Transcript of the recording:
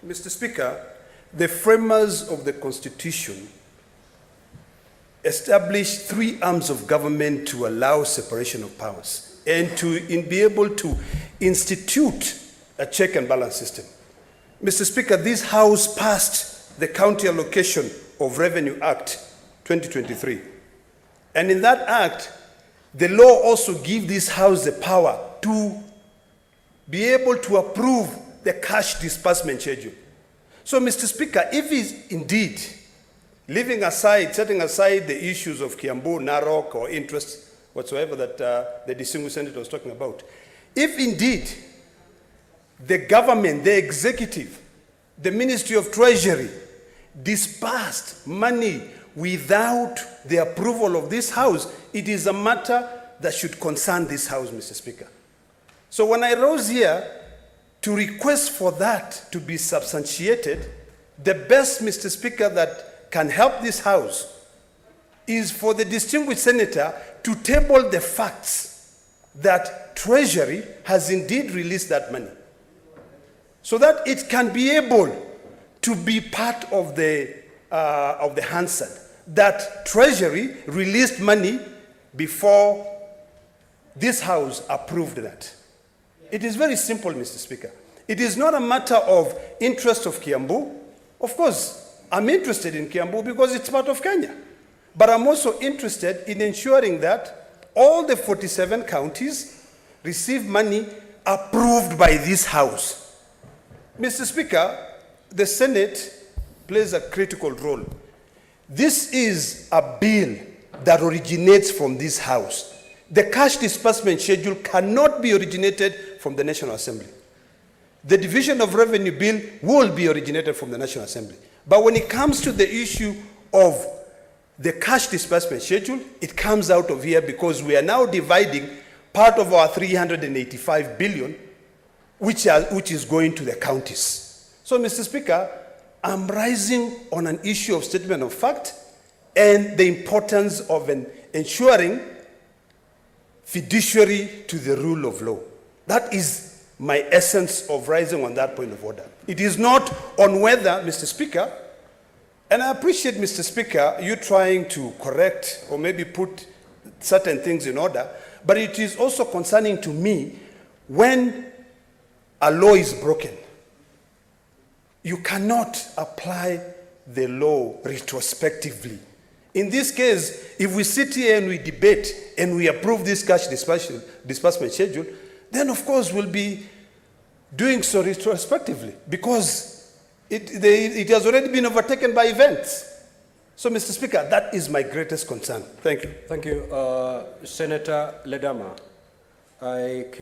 Mr. Speaker, the framers of the Constitution established three arms of government to allow separation of powers and to be able to institute a check and balance system. Mr. Speaker, this House passed the County Allocation of Revenue Act 2023. And in that act, the law also gives this House the power to be able to approve the cash disbursement schedule. So, Mr. Speaker, if it's indeed setting aside the issues of Kiambu, Narok, or interest whatsoever that the distinguished senator was talking about, if indeed the government, the executive, the Ministry of Treasury disbursed money without the approval of this House, it is a matter that should concern this House, Mr. Speaker. So when I rose here to request for that to be substantiated, the best, Mr. Speaker, that can help this House is for the distinguished senator to table the facts that Treasury has indeed released that money, so that it can be able to be part of the Hansard, that Treasury released money before this House approved that. It is very simple, Mr. Speaker. It is not a matter of interest of Kiambu. Of course, I'm interested in Kiambu because it's part of Kenya. But I'm also interested in ensuring that all the 47 counties receive money approved by this House. Mr. Speaker, the Senate plays a critical role. This is a bill that originates from this House. The cash disbursement schedule cannot be originated from the National Assembly. The Division of Revenue Bill will be originated from the National Assembly. But when it comes to the issue of the cash disbursement schedule, it comes out of here because we are now dividing part of our 385 billion, which is going to the counties. So, Mr. Speaker, I'm rising on an issue of statement of fact and the importance of ensuring fiduciary to the rule of law. That is my essence of rising on that point of order. It is not on whether, Mr. Speaker, and I appreciate, Mr. Speaker, you trying to correct or maybe put certain things in order, but it is also concerning to me when a law is broken. You cannot apply the law retrospectively. In this case, if we sit here and we debate and we approve this cash disbursement schedule, then of course we'll be doing so retrospectively because it has already been overtaken by events. So, Mr. Speaker, that is my greatest concern. Thank you. Thank you. Senator Ledama.